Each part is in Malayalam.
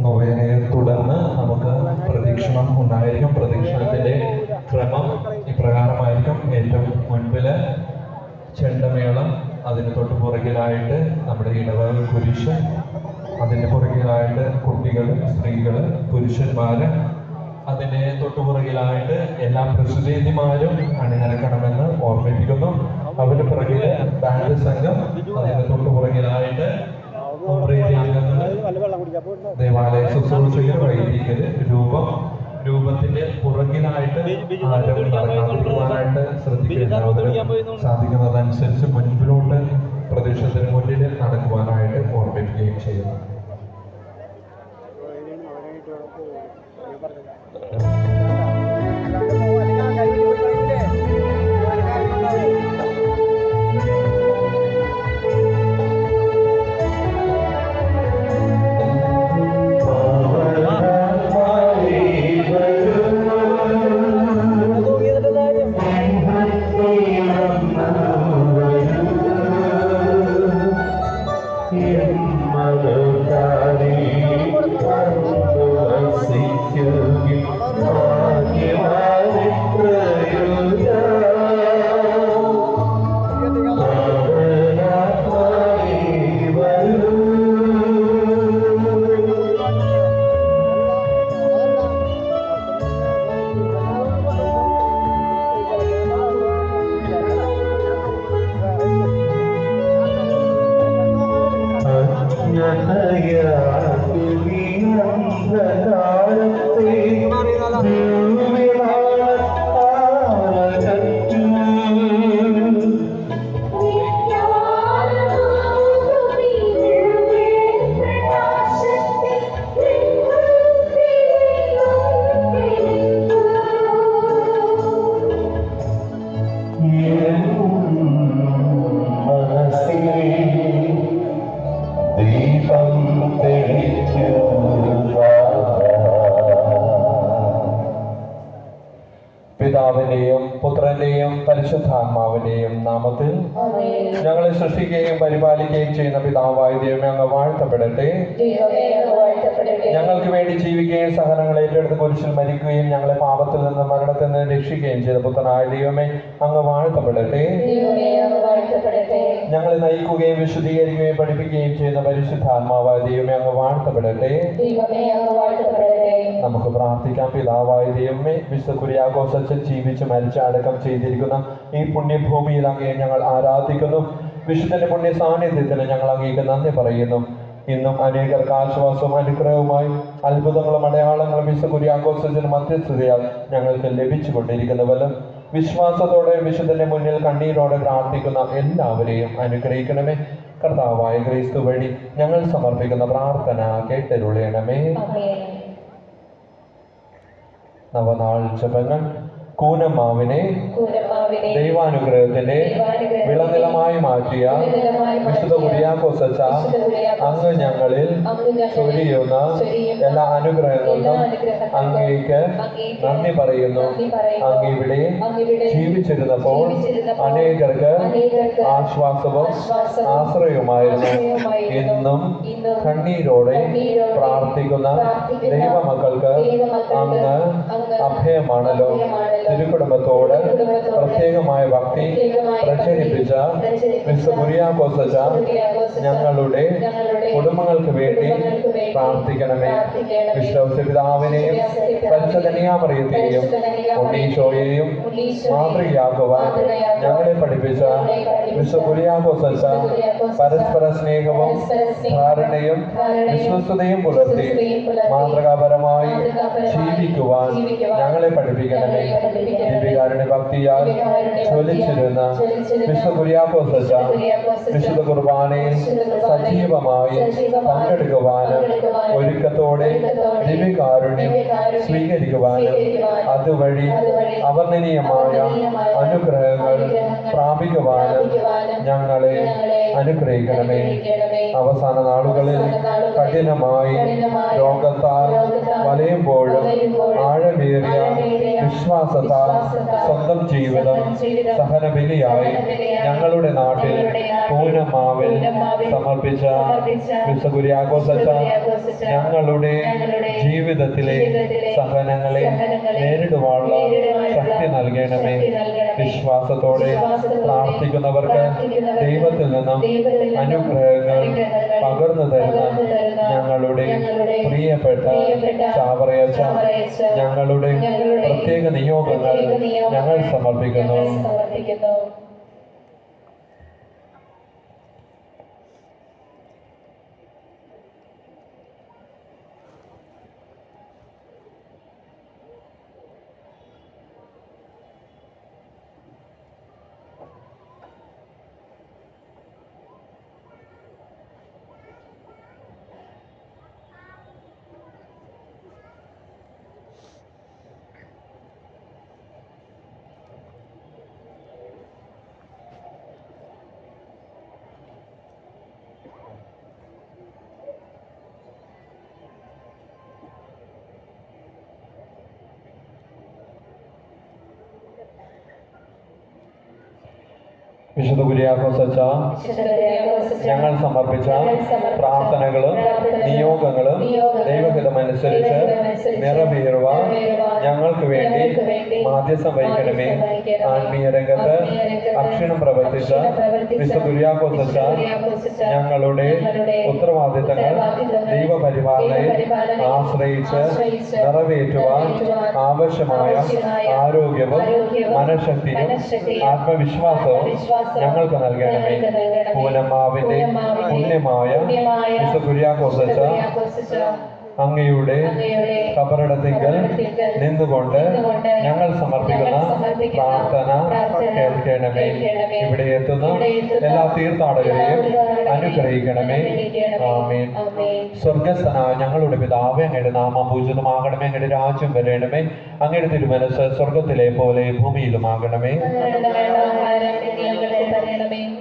നൊവേനയെ തുടർന്ന് നമുക്ക് പ്രദക്ഷിണം ഉണ്ടായിരിക്കും. പ്രദക്ഷിണത്തിന്റെ ക്രമം ഇപ്രകാരമായിരിക്കും. ഏറ്റവും മുൻപില് ചെണ്ടമേളം, അതിന് തൊട്ട് പുറകിലായിട്ട് നമ്മുടെ ഇടവക കുരിശ്, അതിൻ്റെ പുറകിലായിട്ട് കുട്ടികൾ, സ്ത്രീകൾ, പുരുഷന്മാര്, അതിൻ്റെ തൊട്ടുപുറകിലായിട്ട് എല്ലാ പ്രസിദ്ധീതിമാരും അണിനിരക്കണമെന്ന് ഓർമ്മിപ്പിക്കുന്നു. അവരുടെ പുറകില് ബാൻഡ് സംഘം, അതിൻ്റെ തൊട്ടുപുറകിലായിട്ട് ദേവാലയ ശുശ്രൂഷകർ, വൈദികര്, രൂപത്തിന്റെ പുറകിലായിട്ട് ആരും നടക്കാതിരിക്കുവാനായിട്ട് ശ്രദ്ധിക്കുക. സാധിക്കുന്നതനുസരിച്ച് മുൻപിലോട്ട് പ്രദേശത്തിന് മുന്നിൽ നടക്കുവാനായിട്ട് ഓർമ്മിപ്പിക്കുകയും ചെയ്യുന്നു. പിതാവിന്റെയും പുത്രന്റെയും പരിശുദ്ധാത്മാവിന്റെയും നാമത്തിൽ ഞങ്ങളെ സൃഷ്ടിക്കുകയും പരിപാലിക്കുകയും ചെയ്യുന്ന പിതാവായ ദൈവമേ, അങ്ങ് വാഴ്ത്തപ്പെടട്ടെ. ഞങ്ങൾക്ക് വേണ്ടി ജീവിക്കുകയും സഹനങ്ങൾ ഏറ്റെടുത്ത് കുരിശിൽ മരിക്കുകയും ഞങ്ങളെ പാപത്തിൽ നിന്ന് മരണത്തിൽ നിന്ന് രക്ഷിക്കുകയും ചെയ്ത പുത്രനായ ദൈവമേ, അങ്ങ് വാഴ്ത്തപ്പെടട്ടെ. ഞങ്ങളെ നയിക്കുകയും വിശുദ്ധീകരിക്കുകയും പഠിപ്പിക്കുകയും ചെയ്യുന്ന പരിശുദ്ധാത്മാവായ ദൈവമേ, അങ്ങ് വാഴ്ത്തപ്പെടട്ടെ. നമുക്ക് പ്രാർത്ഥിക്കാം. പിതാവായ ദൈവമേ, വിശുദ്ധ കുര്യാക്കോസ് അച്ഛൻ ജീവിച്ച് മരിച്ച അടക്കം ചെയ്തിരിക്കുന്ന ഈ പുണ്യഭൂമിയിൽ അങ്ങയെ ഞങ്ങൾ ആരാധിക്കുന്നു. വിശുദ്ധന്റെ പുണ്യ സാന്നിധ്യത്തിന് ഞങ്ങൾ അങ്ങേക്ക് നന്ദി പറയുന്നു. ഇന്നും അനേകർക്ക് ആശ്വാസവും അനുഗ്രഹവുമായി അത്ഭുതങ്ങളും അടയാളങ്ങളും വിശുദ്ധ കുര്യാക്കോസ് അച്ഛൻ മധ്യസ്ഥതയാൽ ഞങ്ങൾക്ക് ലഭിച്ചുകൊണ്ടിരിക്കുന്നുവല്ലോ. വിശ്വാസത്തോടെ വിശുദ്ധന്റെ മുന്നിൽ കണ്ണീരോടെ പ്രാർത്ഥിക്കുന്ന എല്ലാവരെയും അനുഗ്രഹിക്കണമേ. കർത്താവായ ക്രിസ്തു വഴി ഞങ്ങൾ സമർപ്പിക്കുന്ന പ്രാർത്ഥന കേട്ടരുളയണമേ. നവനാൾ ജപങ്ങൾ. കൂനമാവിനെ ദൈവാനുഗ്രഹത്തിന്റെ വിളനിലമായി മാറ്റിയ വിശുദ്ധ കുര്യാക്കോസ് അച്ഛ, അങ്ങ് ഞങ്ങളിൽ ചൊരിയുന്ന എല്ലാ അനുഗ്രഹങ്ങൾക്കും അങ്ങേക്ക് നന്ദി പറയുന്നു. അങ്ങ് ഇവിടെ ജീവിച്ചിരുന്നപ്പോൾ അനേകർക്ക് ആശ്വാസവും ആശ്രയവുമായിരുന്നു. എന്നും കണ്ണീരോടെ പ്രാർത്ഥിക്കുന്ന ദൈവമക്കൾക്ക് അങ്ങ് അഭയമാണല്ലോ. തിരുക്കുടുംബത്തോട് പ്രത്യേകമായ ഭക്തി പ്രചരിപ്പിച്ച വിശുദ്ധ കുര്യാക്കോസ് അച്ഛ, ഞങ്ങളുടെ കുടുംബങ്ങൾക്ക് വേണ്ടി പ്രാർത്ഥിക്കണമേ. വിശ്വസ പിതാവിനെയും പരിശുദ്ധനിയാമറിയത്തെയും ഉണ്ണീശോയെയും മാതൃകയാക്കുവാൻ ഞങ്ങളെ പഠിപ്പിച്ച വിശുദ്ധ കുര്യാക്കോസ് അച്ഛ, പരസ്പര സ്നേഹവും ധാരണയും വിശ്വസ്തയും പുലർത്തി മാതൃകാപരമായി ജീവിക്കുവാൻ ഞങ്ങളെ പഠിപ്പിക്കണമേ. ദിവ്യകാരുണ്യ ഭക്തിയാൽ ജ്വലിച്ചിരുന്ന വിശുദ്ധ കുര്യാക്കോസ് അച്ഛ, വിശുദ്ധ കുർബാനയിൽ സജീവമായി പങ്കെടുക്കുവാനും ഒരുക്കത്തോടെ ദിവ്യകാരുണ്യം സ്വീകരിക്കുവാനും അതുവഴി അവർണ്ണനീയമായ അനുഗ്രഹങ്ങൾ പ്രാപിക്കുവാനും ഞങ്ങളെ അനുഗ്രഹിക്കണമേ. അവസാന നാളുകളിൽ കഠിനമായി രോഗത്താൽ വലയുമ്പോഴും ആഴമേറിയ വിശ്വാസത്താൽ വിശ്വാസത്താൽ സ്വന്തം ജീവിതം സഹനബലിയായി ഞങ്ങളുടെ നാട്ടിൽ പൂനമാവിൽ സമർപ്പിച്ച വിശുദ്ധ കുര്യാക്കോസ് അച്ഛാ, ഞങ്ങളുടെ ജീവിതത്തിലെ സഹനങ്ങളെ നേരിടുവാനുള്ള ശക്തി നൽകണമേ. വിശ്വാസത്തോടെ പ്രാർത്ഥിക്കുന്നവർക്ക് ദൈവത്തിൽ നിന്നും അനുഗ്രഹങ്ങൾ പകർന്നു തരുന്ന ഞങ്ങളുടെ പ്രിയപ്പെട്ട ചാവറയച്ച, ഞങ്ങളുടെ പ്രത്യേക നിയോഗങ്ങൾ ഞങ്ങൾ സമർപ്പിക്കുന്നു. വിശുദ്ധ കുര്യാക്കോസ് അച്ഛാ, ഞങ്ങൾ സമർപ്പിച്ച പ്രാർത്ഥനകളും നിയോഗങ്ങളും ദൈവഹിതമനുസരിച്ച് നിറവേറുവാൻ ഞങ്ങൾക്ക് വേണ്ടി മാധ്യസ്ഥം വഹിക്കണമേ. ആത്മീയ രംഗത്ത് അക്ഷരം പ്രവർത്തിച്ച വിശുദ്ധ കുര്യാക്കോസ് അച്ഛാ, ഞങ്ങളുടെ ഉത്തരവാദിത്തങ്ങൾ ദൈവപരിപാലനയിൽ ആശ്രയിച്ച് നിറവേറ്റുവാൻ ആവശ്യമായ ആരോഗ്യവും മനഃശക്തിയും ആത്മവിശ്വാസവും ഞങ്ങൾക്ക് നൽകണമേ. പൂനമാവിന്റെ പുണ്യമായ വിശുദ്ധ കുര്യാക്കോസ് അച്ഛാ, അങ്ങയുടെ കബറിടത്തിങ്കൽ നിന്നുകൊണ്ട് ഞങ്ങൾ സമർപ്പിക്കുന്ന പ്രാർത്ഥന കേൾക്കണമേ. ഇവിടെ എത്തുന്ന എല്ലാ തീർത്ഥാടകരെയും അനുഗ്രഹിക്കണമേ. ആമേൻ. സ്വർഗസ്ഥനായ ഞങ്ങളുടെ പിതാവേ, അങ്ങയുടെ നാമം പൂജിതമാകണമേ. അങ്ങയുടെ രാജ്യം വരണമേ. അങ്ങയുടെ തിരുമനസ് സ്വർഗത്തിലെ പോലെ ഭൂമിയിലുമാകണമേ.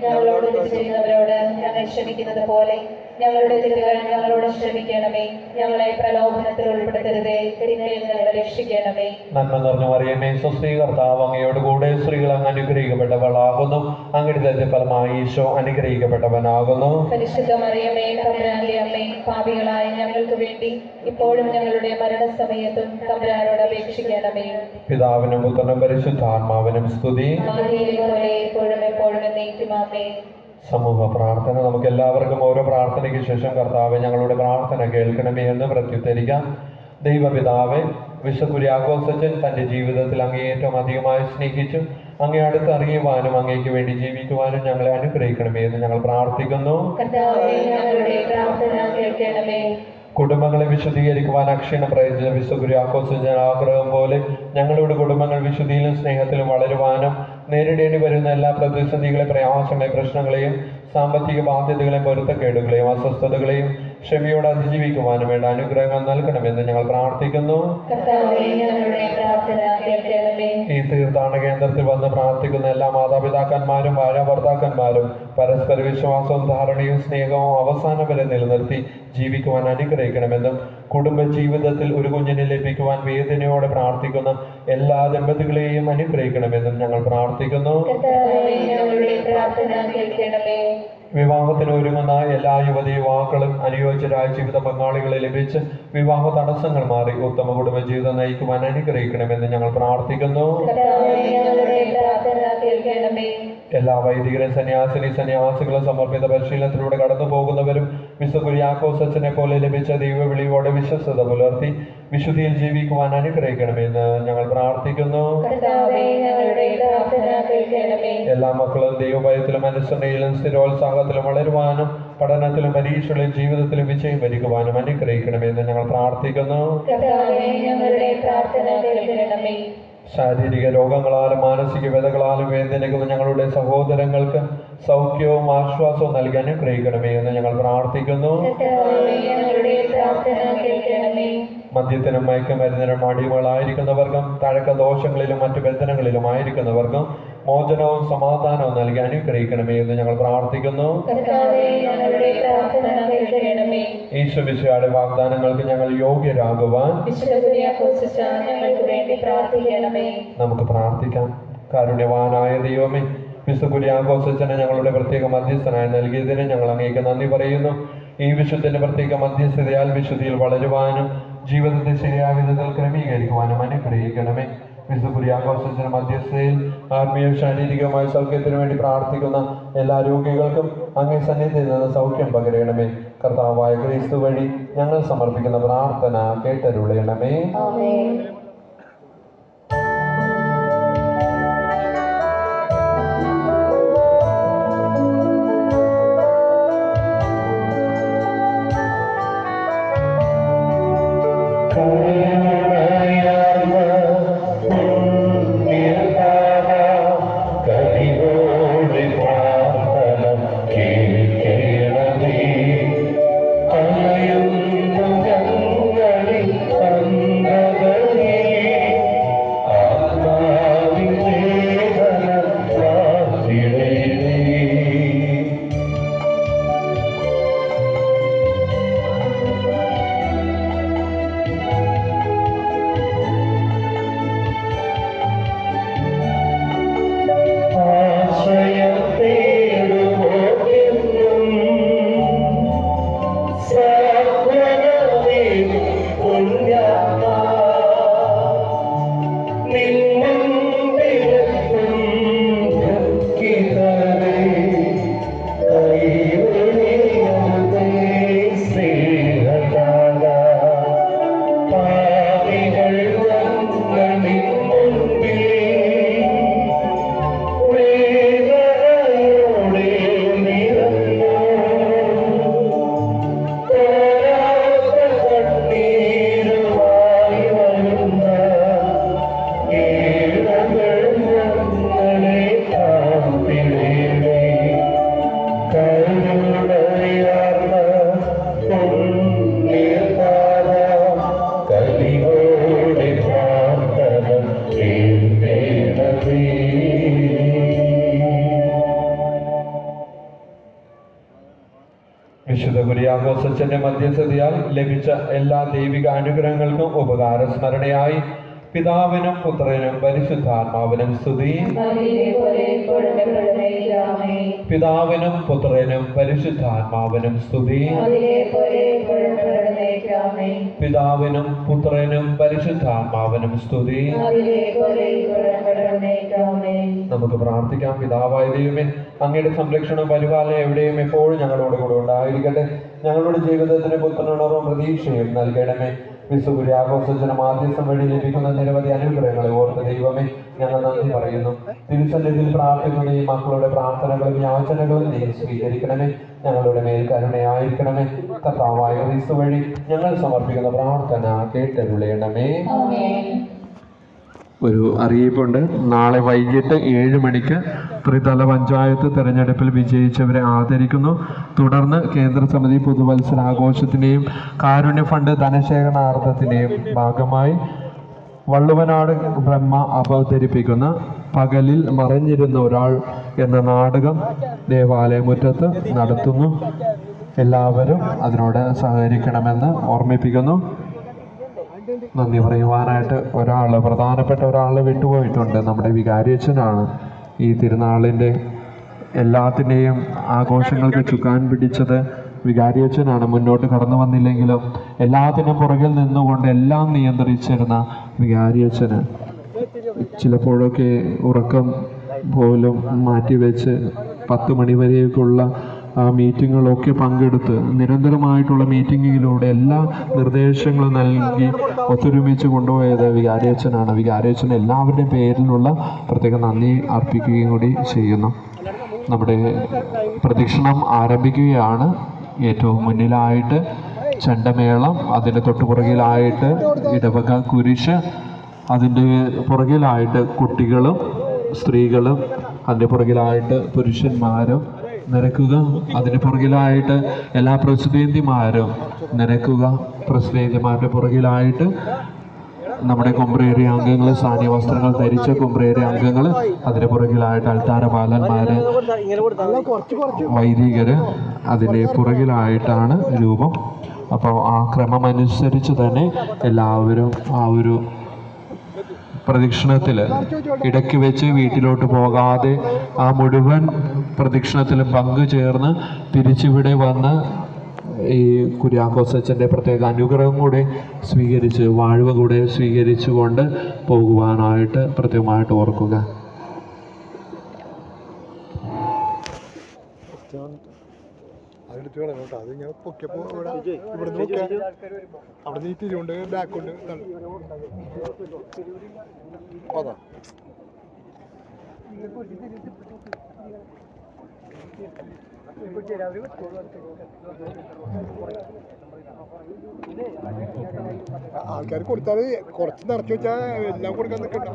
ഞങ്ങളോട് ചെയ്യുന്നവരോട് ഞങ്ങൾ ക്ഷമിക്കുന്നത് പോലെ ഞങ്ങളുടെ തെറ്റുകൾ ഞങ്ങളോട് ക്ഷമിക്കണമേ. ഞങ്ങളെ പ്രലോഭനത്തിൽ ഉൾപ്പെടുത്തരുതേ, തിന്മയിൽ ഞങ്ങളെ രക്ഷിക്കണമേ. നന്മ നിറഞ്ഞ മറിയമേ, സ്വസ്തി, കർത്താവ് അങ്ങയോട് കൂടെ സ്ത്രീകൾ അങ്ങ് അനുഗ്രഹിക്കപ്പെട്ടവളാകുന്നു. അങ്ങയുടെ ഫലമായി ഈശോ അനുഗ്രഹിക്കപ്പെട്ടവനാകുന്നു. പരിശുദ്ധ മറിയമേ, തമ്പുരാന്റെ അമ്മേ, പാപികളായ ഞങ്ങൾക്ക് വേണ്ടി ഇപ്പോഴും ഞങ്ങളുടെ മരണസമയത്തും തമ്പുരാനോട് അപേക്ഷിക്കണമേ. പിതാവിനും പുത്രനും പരിശുദ്ധാത്മാവിനും സ്തുതി. എപ്പോഴും എപ്പോഴും എന്നേക്കും ആമേൻ. സമൂഹ പ്രാർത്ഥന. നമുക്ക് എല്ലാവർക്കും ഓരോ പ്രാർത്ഥനയ്ക്ക് ശേഷം കർത്താവെ ഞങ്ങളുടെ പ്രാർത്ഥന കേൾക്കണമേ എന്ന് പ്രത്യുത്തരിക്കാം. ദൈവപിതാവെ, വിശുദ്ധ കുര്യാക്കോസ് അച്ഛൻ തൻ്റെ ജീവിതത്തിൽ അങ്ങേ ഏറ്റവും അധികമായി സ്നേഹിച്ചു അങ്ങേ അടുത്ത് അറിയുവാനും അങ്ങേക്ക് വേണ്ടി ജീവിക്കുവാനും ഞങ്ങളെ അനുഗ്രഹിക്കണമേ എന്ന് ഞങ്ങൾ പ്രാർത്ഥിക്കുന്നു. കുടുംബങ്ങളെ വിശുദ്ധീകരിക്കുവാൻ അക്ഷീണം പ്രയത്നിച്ച വിശുദ്ധ കുര്യാക്കോസ് അച്ഛൻ ആഗ്രഹം പോലെ ഞങ്ങളുടെ കുടുംബങ്ങൾ വിശുദ്ധിയിലും സ്നേഹത്തിലും വളരുവാനും നേരിടേണ്ടി വരുന്ന എല്ലാ പ്രതിസന്ധികളെ, പ്രയാസങ്ങളെയും, പ്രശ്നങ്ങളെയും, സാമ്പത്തിക ബാധ്യതകളെയും, പൊരുത്തക്കേടുകളെയും, അസ്വസ്ഥതകളെയും ക്ഷമയോടെ അതിജീവിക്കുവാനും വേണ്ട അനുഗ്രഹങ്ങൾ നൽകണമെന്ന് ഞങ്ങൾ പ്രാർത്ഥിക്കുന്നു. ഈ തീർത്ഥാടന കേന്ദ്രത്തിൽ വന്ന് പ്രാർത്ഥിക്കുന്ന എല്ലാ മാതാപിതാക്കന്മാരും ഭാര്യാഭർത്താക്കന്മാരും പരസ്പര വിശ്വാസവും ധാരണയും സ്നേഹവും അവസാനം വരെ നിലനിർത്തി ജീവിക്കുവാൻ അനുഗ്രഹിക്കണമെന്നും കുടുംബ ജീവിതത്തിൽ ഒരു കുഞ്ഞിനെ ലഭിക്കുവാൻ വേദനയോടെ പ്രാർത്ഥിക്കുന്ന എല്ലാ ദമ്പതികളെയും അനുഗ്രഹിക്കണമെന്നും ഞങ്ങൾ പ്രാർത്ഥിക്കുന്നു. വിവാഹത്തിന് ഒരുങ്ങുന്ന എല്ലാ യുവതി യുവാക്കളും അനുയോജ്യരായ ജീവിത പങ്കാളികളെ ലഭിച്ച് വിവാഹ തടസ്സങ്ങൾ മാറി ഉത്തമ കുടുംബ ജീവിതം നയിക്കുവാൻ അനുഗ്രഹിക്കണമെന്ന് ഞങ്ങൾ പ്രാർത്ഥിക്കുന്നു. എല്ലാ വൈദികരും സന്യാസികളും സമർപ്പിത പരിശീലനത്തിലൂടെ കടന്നു പോകുന്നവരും വിശുദ്ധ കുര്യാക്കോസ് അച്ഛനെ പോലെ ലഭിച്ച ദൈവവിളിയോടെ വിശ്വസ്തത പുലർത്തി വിശുദ്ധിയിൽ ജീവിക്കുവാൻ അനുഗ്രഹിക്കണമെന്ന് ഞങ്ങൾ പ്രാർത്ഥിക്കുന്നു. എല്ലാ മക്കളും ദൈവഭയത്തിലും അനുസരണയിലും സ്ഥിരോത്സാഹത്തിലും വളരുവാനും പഠനത്തിലും പരീക്ഷകളിലും ജീവിതത്തിലും വിജയം വരിക്കുവാനും അനുഗ്രഹിക്കണമെന്ന് ഞങ്ങൾ പ്രാർത്ഥിക്കുന്നു. ശാരീരിക രോഗങ്ങളാലും മാനസിക വ്യതകളാലും വേദനിക്കുന്ന ഞങ്ങളുടെ സഹോദരങ്ങൾക്ക് സൗഖ്യവും ആശ്വാസവും നൽകി അനുഗ്രഹിക്കണമേ എന്ന് ഞങ്ങൾ പ്രാർത്ഥിക്കുന്നു. മദ്യത്തിനും മയക്കുമരുന്നിനും അടിമകളായിരിക്കുന്നവർക്കും തഴക്ക ദോഷങ്ങളിലും മറ്റു ബന്ധനങ്ങളിലും ആയിരിക്കുന്നവർക്കും മോചനവും സമാധാനവും നൽകി അനുഗ്രഹിക്കണമേ എന്ന് ഞങ്ങൾ പ്രാർത്ഥിക്കുന്നു. കർത്താവേ, ഞങ്ങളുടെ പ്രാർത്ഥന കേൾക്കണമേ. ഈശോമിശിഹായുടെ വാഗ്ദാനങ്ങൾക്ക് ഞങ്ങൾ യോഗ്യരാകുവാൻ വിശുദ്ധ കുര്യാക്കോസ് ഞങ്ങൾക്ക് വേണ്ടി പ്രാർത്ഥിക്കണമേ. നമുക്ക് പ്രാർത്ഥിക്കാം. കാരുണ്യവാനായ ദൈവമേ, വിശുദ്ധ കുര്യാക്കോസച്ചനെ ഞങ്ങളുടെ പ്രത്യേക മധ്യസ്ഥനായി നൽകിയതിന് ഞങ്ങൾ അങ്ങേക്ക് നന്ദി പറയുന്നു. ഈ വിശുദ്ധന്റെ പ്രത്യേക മധ്യസ്ഥതയാൽ വിശുദ്ധിയിൽ വളരുവാനും ജീവിതത്തെ ശരിയായ വിധത്തിൽ ക്രമീകരിക്കുവാനും അനുഗ്രഹിക്കണമേ. വിശുദ്ധ കുര്യാക്കോസച്ചന മധ്യസ്ഥതയിൽ ആത്മീയവും ശാരീരികവുമായ സൗഖ്യത്തിനു വേണ്ടി പ്രാർത്ഥിക്കുന്ന എല്ലാ രോഗികൾക്കും അങ്ങേ സന്നിധിയിൽ നിന്ന് സൗഖ്യം പകരണമേ. കർത്താവായ ക്രിസ്തു വഴി ഞങ്ങൾ സമർപ്പിക്കുന്ന പ്രാർത്ഥന കേട്ടരുളയണമേ. ആമേൻ. വിശുദ്ധ കുര്യാക്കോസച്ചന്റെ മധ്യസ്ഥതയാൽ ലഭിച്ച എല്ലാ ദൈവിക അനുഗ്രഹങ്ങൾക്കും ഉപകാര സ്മരണയായി പിതാവിനും പുത്രനും പരിശുദ്ധാത്മാവിനും സ്തുതി. പിതാവിനും പുത്രനും പരിശുദ്ധാത്മാവിനും സ്തുതി. പിതാവിനും പുത്രനും പരിശുദ്ധാത്മാവിനും സ്തുതി. നമുക്ക് പ്രാർത്ഥിക്കാം. പിതാവായ ദൈവമേ, അങ്ങയുടെ സംരക്ഷണം പരിപാലനം എവിടെയും എപ്പോഴും ഞങ്ങളോട് കൂടെ ഉണ്ടായിരിക്കട്ടെ. ഞങ്ങളുടെ ജീവിതത്തിന് പുത്തനുണർവും പ്രതീക്ഷയും നൽകണമേ. വിശുദ്ധ കുര്യാക്കോസച്ചന മാധ്യസ്ഥം വഴി ലഭിക്കുന്ന നിരവധി അനുഗ്രഹങ്ങളെ ഓർത്ത് ദൈവമേ ഞങ്ങൾ നന്ദി പറയുന്നു. തിരുസന്നിധിയിൽ പ്രാർത്ഥിക്കുന്ന ഈ മക്കളുടെ പ്രാർത്ഥനകളും യാചനകളും നീ സ്വീകരിക്കണമേ. ഞങ്ങളുടെ മേൽ കരുണയായിരിക്കണമേ. കർത്താവായ ക്രിസ്തു വഴി ഞങ്ങൾ സമർപ്പിക്കുന്ന പ്രാർത്ഥന കേട്ടരുളയണമേ. ഒരു അറിയിപ്പുണ്ട്. നാളെ വൈകിട്ട് 7 മണിക്ക് ത്രിതല പഞ്ചായത്ത് തെരഞ്ഞെടുപ്പിൽ വിജയിച്ചവരെ ആദരിക്കുന്നു. തുടർന്ന് കേന്ദ്ര സമിതി പുതുവത്സരാഘോഷത്തിൻ്റെയും കാരുണ്യ ഫണ്ട് ധനശേഖരണാർത്ഥത്തിൻ്റെയും ഭാഗമായി വള്ളുവനാട് ബ്രഹ്മ അവതരിപ്പിക്കുന്ന പകലിൽ മറഞ്ഞിരുന്ന ഒരാൾ എന്ന നാടകം ദേവാലയമുറ്റത്ത് നടത്തുന്നു. എല്ലാവരും അതിനോട് സഹകരിക്കണമെന്ന് ഓർമ്മിപ്പിക്കുന്നു. നന്ദി പറയുവാനായിട്ട് പ്രധാനപ്പെട്ട ഒരാൾ വിട്ടുപോയിട്ടുണ്ട്. നമ്മുടെ വികാരിയച്ഛനാണ് ഈ തിരുനാളിൻ്റെ എല്ലാത്തിൻ്റെയും ആഘോഷങ്ങൾക്ക് ചുക്കാൻ പിടിച്ചത്. വികാരിയച്ഛനാണ്. മുന്നോട്ട് കടന്നു വന്നില്ലെങ്കിലും എല്ലാത്തിനും പുറകിൽ നിന്നുകൊണ്ട് എല്ലാം നിയന്ത്രിച്ചിരുന്ന വികാരിയച്ഛന് ചിലപ്പോഴൊക്കെ ഉറക്കം പോലും മാറ്റിവെച്ച് 10 മണി വരെയൊക്കെയുള്ള ആ മീറ്റിങ്ങുകളൊക്കെ പങ്കെടുത്ത് നിരന്തരമായിട്ടുള്ള മീറ്റിങ്ങിലൂടെ എല്ലാ നിർദ്ദേശങ്ങളും നൽകി ഒത്തൊരുമിച്ച് കൊണ്ടുപോയത് വികാരിയച്ഛനാണ്. വികാരിയച്ഛൻ എല്ലാവരുടെയും പേരിലുള്ള പ്രത്യേക നന്ദി അർപ്പിക്കുകയും കൂടി ചെയ്യുന്നു. നമ്മുടെ പ്രദക്ഷിണം ആരംഭിക്കുകയാണ്. ഏറ്റവും മുന്നിലായിട്ട് ചെണ്ടമേളം, അതിൻ്റെ തൊട്ടുപുറകിലായിട്ട് ഇടവക കുരിശ്, അതിൻ്റെ പുറകിലായിട്ട് കുട്ടികളും സ്ത്രീകളും, അതിൻ്റെ പുറകിലായിട്ട് പുരുഷന്മാരും നിരക്കുക. അതിന് പുറകിലായിട്ട് എല്ലാ പ്രസിദ്ധേന്തിമാരും നിരക്കുക. പ്രസിദ്ധേന്തിമാരുടെ പുറകിലായിട്ട് നമ്മുടെ കുംബ്രേറിയ അംഗങ്ങൾ, സാന്യ വസ്ത്രങ്ങൾ ധരിച്ച കുംബ്രേറിയ അംഗങ്ങൾ, അതിന് പുറകിലായിട്ട് അൾത്താര ബാലന്മാര്, വൈദികര് അതിൻ്റെ പുറകിലായിട്ടാണ് രൂപം. അപ്പോൾ ആ ക്രമമനുസരിച്ച് തന്നെ എല്ലാവരും ആ ഒരു പ്രദക്ഷിണത്തിൽ ഇടയ്ക്ക് വെച്ച് വീട്ടിലോട്ട് പോകാതെ ആ മുഴുവൻ പ്രദക്ഷിണത്തിലും പങ്കുചേർന്ന് തിരിച്ചിവിടെ വന്ന് ഈ കുര്യാക്കോസ് അച്ഛൻ്റെ പ്രത്യേക അനുഗ്രഹം കൂടെ സ്വീകരിച്ച്, വാഴ്വ് കൂടെ സ്വീകരിച്ചുകൊണ്ട് പോകുവാനായിട്ട് പ്രത്യേകമായിട്ട് ഓർക്കുക. അതെടുത്ത് വേണം കേട്ടോ. അത് ഞാൻ പൊക്കിയപ്പോൾ ഇവിടെ നോക്കിയാൽ അവിടെ നീ തിരിയുണ്ട്, ബാക്കുണ്ട്. അതാ ആൾക്കാർ കൊടുത്താൽ കുറച്ച് നിറച്ച് വെച്ചാൽ എല്ലാം കൊടുക്കാൻ നിൽക്കണ്ട.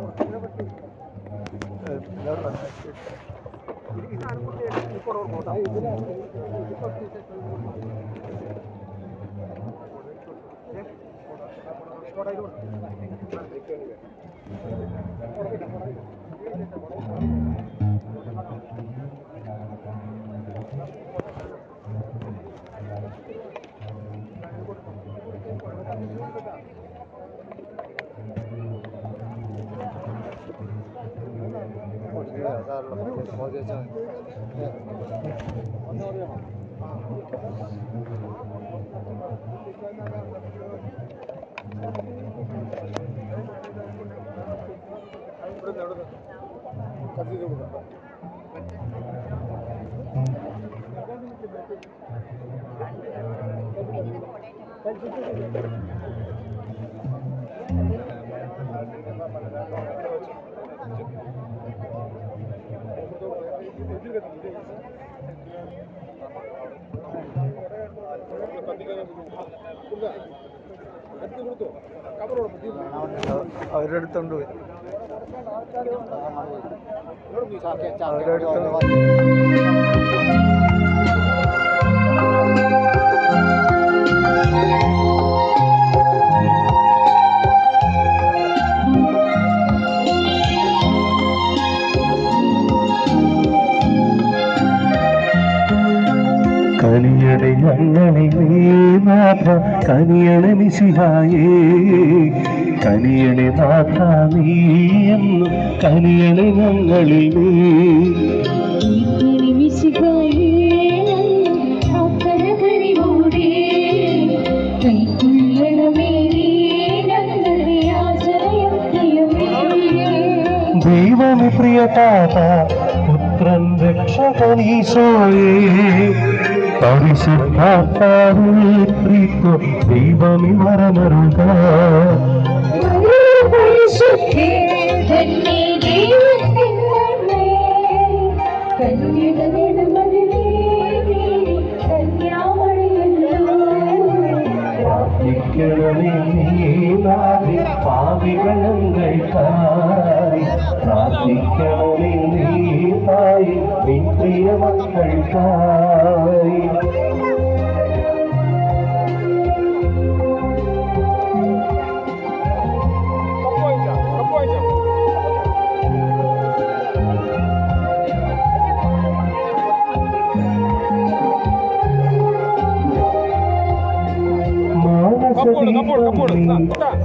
അവരെടുത്തോണ്ട് പോയി. കനിയണെ ഞങ്ങളിലേ നാഥ, കനിയണെ മിശിഹായേ, കനിയണെ നാഥ നീയെന്നും കനിയണെ ഞങ്ങളിലേ. ദൈവമേ പ്രിയതാത പുത്രൻ രക്ഷകനീശോയേ, പരിശുദ്ധാത്മാവിൻ ത്രിത്വം ദൈവമേ വരമരുക. പ്രാർത്ഥിക്കണമേ നീനാഥേ പാപികളങ്ങൾക്കായി, പ്രാർത്ഥിക്കണമേ നീതായി നിൻ പ്രിയ മക്കൾക്കായി.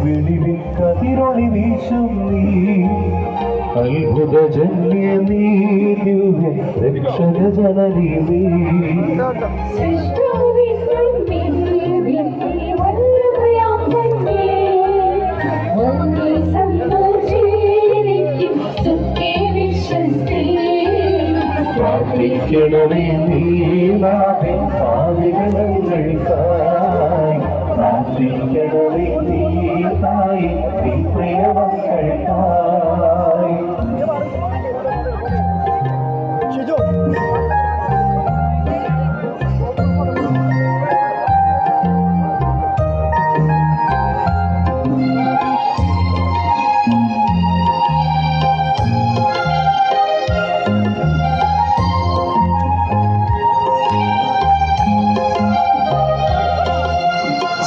വെളിവിൽ കതിരൊളി വീശും നീ, അത്ഭുത ജന്യ നീ, രക്ഷക ജനനീ നീ. പ്രാർത്ഥിക്കണമേ നീനാഥേ പാപികളങ്ങൾക്കായി, പ്രാർത്ഥിക്കണമേ നീതായി നിൻ പ്രിയ മക്കൾക്കായി.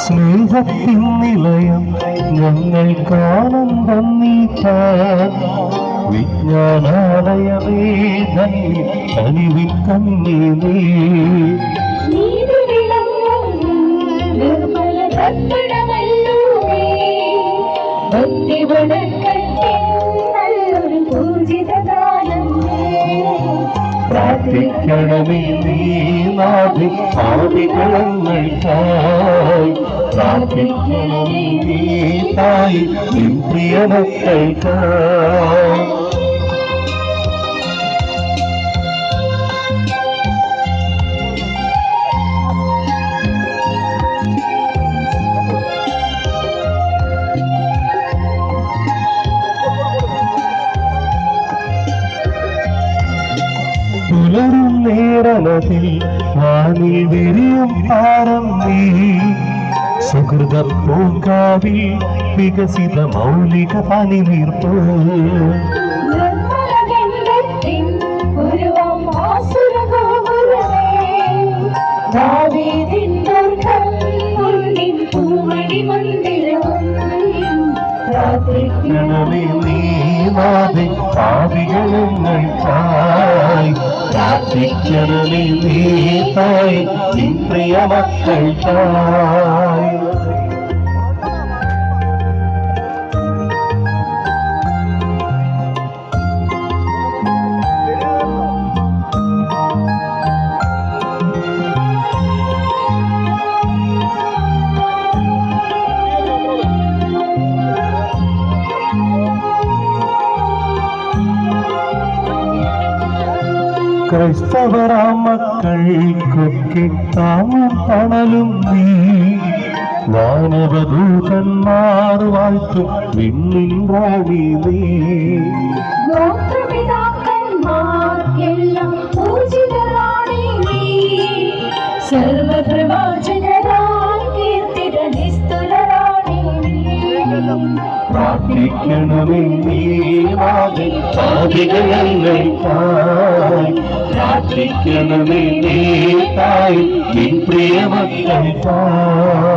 സ്നേഹത്തിൻ നിലയം ഞങ്ങൾ ഞങ്ങൾക്കാനന്ദം നീച്ചാൻ വിജ്ഞാനാലയമേ ധന്യ കനിവിൻ കണ്ണീ നീ പ്രാർത്ഥിക്കണമേ നീ നാഥി ആദികളങ്ങൾക്കായി പ്രാർത്ഥിക്കണമേ നീ തായി നിൻ പ്രിയ മക്കൾക്കായി പുലരും നേരനതിൽ വാനിൽ വിരിയും താരം നീ സുഹൃത പൂങ്കാവിൽ വികസിത മൗലിക പനിനീർപ്പോ പ്രാർത്ഥിക്കണമേ നീ നാഥേ പാപികളങ്ങൾക്കായി പ്രാർത്ഥിക്കണമേ നീ തായി നിൻ പ്രിയ മക്കൾക്കായി ക്രൈസ്തവരാ മക്കൾക്കൊക്കെ താങ്ങും തണലും നീ മാനവദൂതന്മാർ വാഴ്ത്തും വിണ്ണിൻ റാണി നീ പ്രാർത്ഥിക്കണമേ നീ നാഥേ പാപികളങ്ങൾക്കായി പ്രാർത്ഥിക്കണമേ നീ തായി നിൻ പ്രിയ മക്കൾക്കായി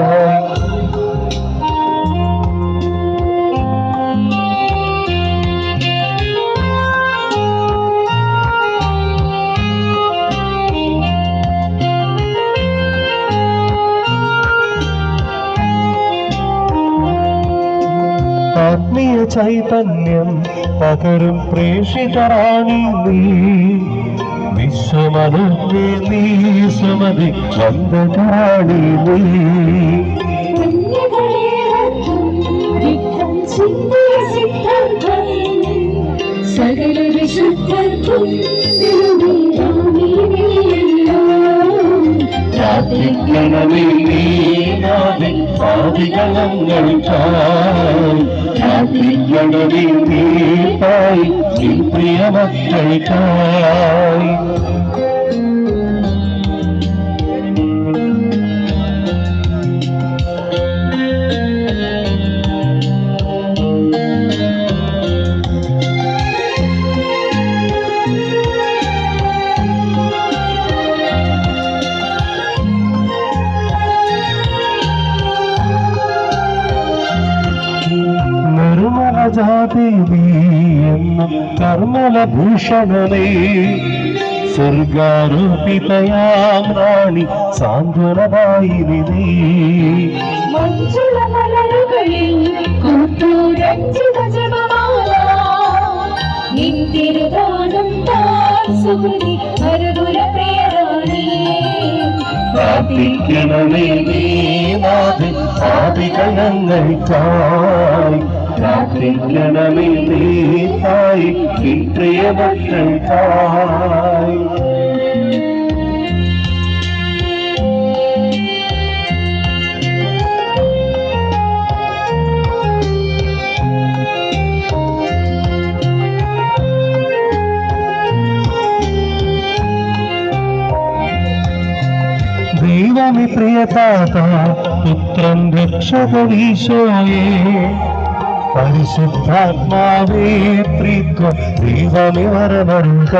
ആത്മീയ ചൈതന്യം പകരും പ്രേഷിതറാണി നീ വിശ്വമനുജ്ഞേ നീ സുമതി വന്ദനാണി നീ സകല വിശുദ്ധർക്കും പ്രാർത്ഥിക്കണമേ നീ നാഥേ പാപികളങ്ങൾക്കായി പ്രാർത്ഥിക്കണമേ നീ തായി നിൻ പ്രിയ മക്കൾക്കായി നിർമ്മലജാദേവി എന്നും കർമ്മലഭൂഷണനേ സ്വർഗാരോപിതയാം റാണി സാന്ത്വനദായിനി നീ മഞ്ജുളമലരുകളിൽ കൂട്ടുരഞ്ജിത ജപമാല നിന്തിരുദാനം താൻ സുഹൃതി മരുദുര പ്രിയരാണി പ്രാർത്ഥിക്കണമേ നീ നാഥേ പാപികളങ്ങൾക്കായി പ്രാർത്ഥിക്കണമേ നീ തായി നിൻ പ്രിയ മക്കൾക്കായി ദൈവമേ പ്രിയതാത പുത്രൻ രക്ഷകനീശോയേ പരിശുദ്ധാത്മാവേ ത്രിത്വം ദൈവമേ വരമരുക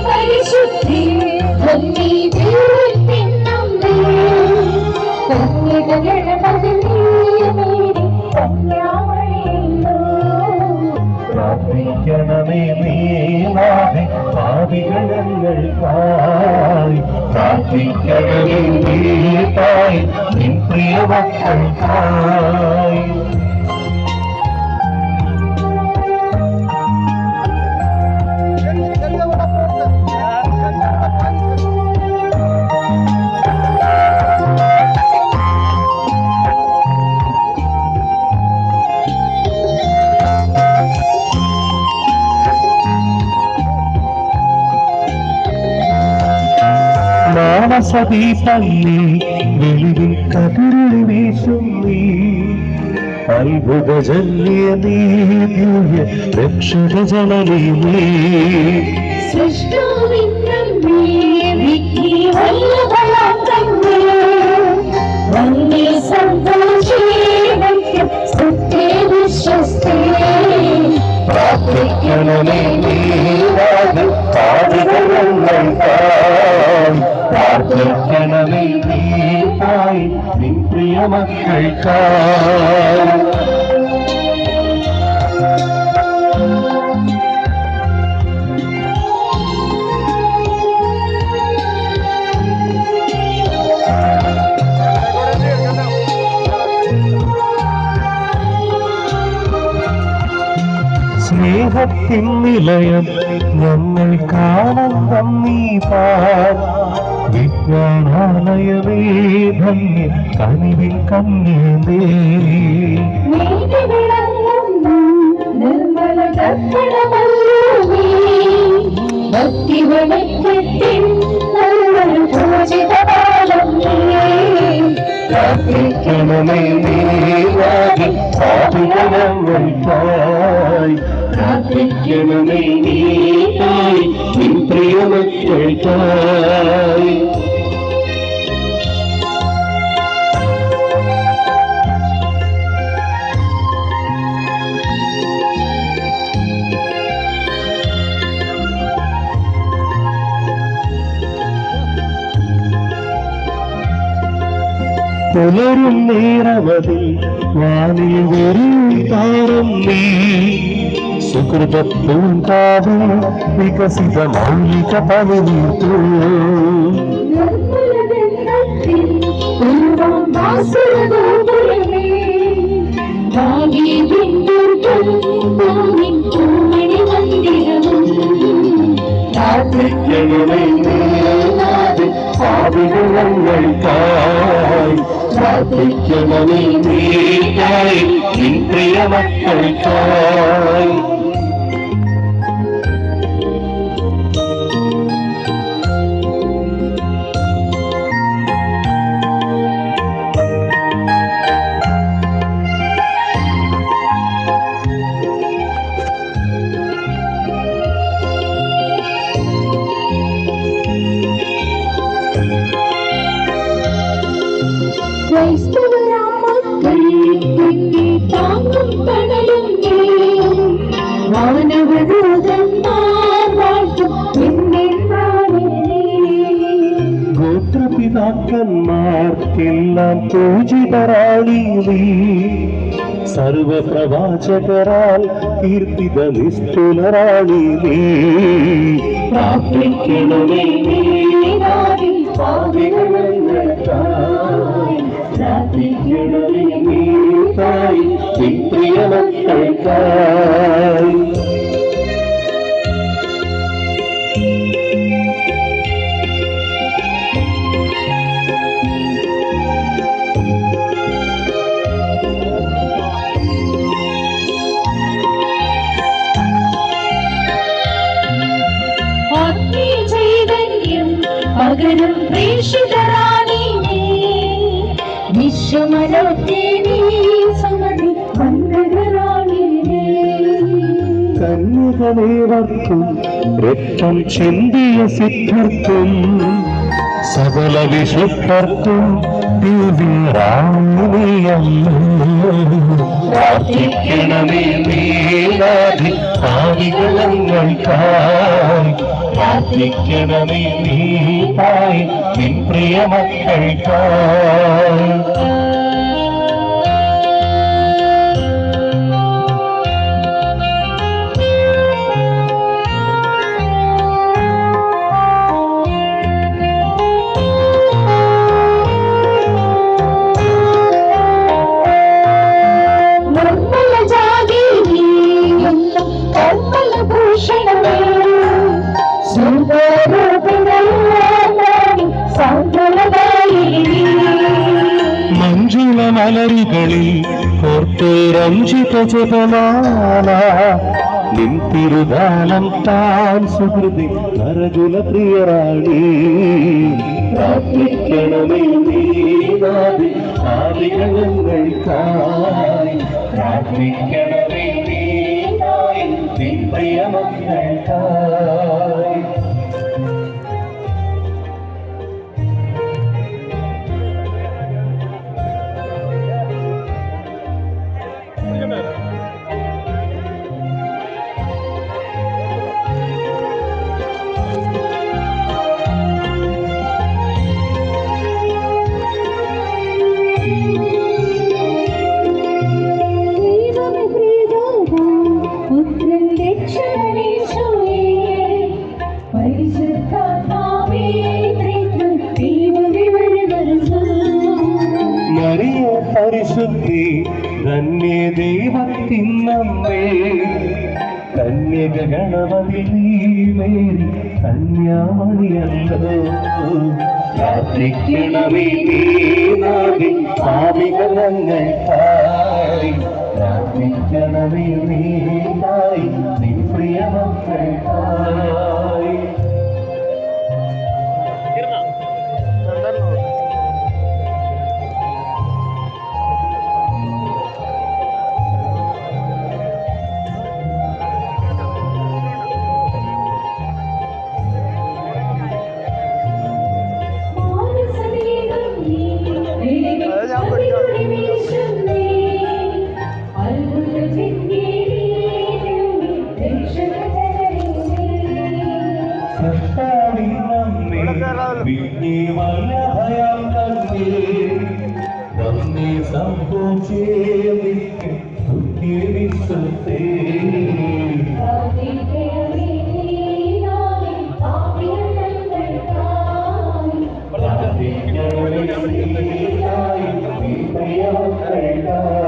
പരിശുദ്ധി പ്രാർത്ഥിക്കണമേ നീനാഥേ പാപികൾ ഞങ്ങൾക്കായി പ്രാർത്ഥിക്കണമേ നീതായി നിൻ പ്രിയ മക്കൾക്കായി മാനസദീപല്ലേ വെളിവിൽ കതിരൊളി വീശും നീ അത്ഭുത ജല്യ നീ ദിവ്യ രക്ഷക ജനനീ നീ പ്രാർത്ഥിക്കണമേ നീനാഥേ പാപികൾ ഞങ്ങൾക്കായി പ്രാർത്ഥിക്കണമേ നീതായി നിൻ പ്രിയ മക്കൾക്കായി സ്നേഹത്തിൻ നിലയം ഞങ്ങൾ കാണാൻ നീ വിജ്ഞാനാലയമേ ധന്യ കനിവിൻ കന്യേ പ്രാർത്ഥിക്കണമേ നീനാഥേ പാപികൾ ഞങ്ങൾക്കായി പ്രാർത്ഥിക്കണമേ നീതായി നിൻ പ്രിയ മക്കൾക്കായി പുലരും നേരവതിൽ വാനിൽ വെറും നീ സുഹൃതപ്പൂങ്കാവിൽ വികസിത മൗലിക പണിതീർത്തു പ്രാർത്ഥിക്കണമേ നീനാഥേ പാപികൾ ഞങ്ങൾക്കായി പ്രാർത്ഥിക്കണമേ നീതായി നിൻ പ്രിയ മക്കൾക്കായി ഗോത്രപിതാക്കന്മാർക്കെല്ലാം പൂജിതരാളി നീ സർവപ്രവാചകരാൽ കീർത്തിത നിസ്തുലരാളി നീ പ്രാർത്ഥിക്കണമേ നീനാഥേ പാപികൾ ഞങ്ങൾക്കായി പ്രാർത്ഥിക്കണമേ നീതായി നിൻ പ്രിയ മക്കൾക്കായി പകരം പ്രേക്ഷിതരാണി വിശ്വമനോത്തേ സമതി വന്ദകരാണി കന്യകദേവർക്കും രക്തം ചിന്തിയ സിദ്ധർക്കും സകല വിശുദ്ധർക്കും പ്രാർത്ഥിക്കണമേ നീനാഥേ പാപികൾ ഞങ്ങൾക്കായി പ്രാർത്ഥിക്കണമേ നീതായി നിൻ പ്രിയ മക്കൾക്കായി ചെവികളിൽ കോർത്തേ രഞ്ജിത ജപമാല നിൻ തിരുദാനം താൻ സുഹൃതി നരജുല പ്രിയറാണി പ്രാർത്ഥിക്കണമേ നീനാദി ആദികൾക്കായി പ്രാർത്ഥിക്കണമേ നീനായി നിൻ പ്രിയമക്കൾക്കായി മറിയ പരിശുദ്ധി ധന്യ ദൈവത്തിന്നമ്മേ കന്യക ഗണപതി മേരി കന്യാമണിയല്ലോ പ്രാർത്ഥിക്കണമേ നീനാദി സ്വാമികളങ്ങൾക്കായി പ്രാർത്ഥിക്കണമേ നീനായി നിൻ പ്രിയമക്കൾക്കായി Thank you.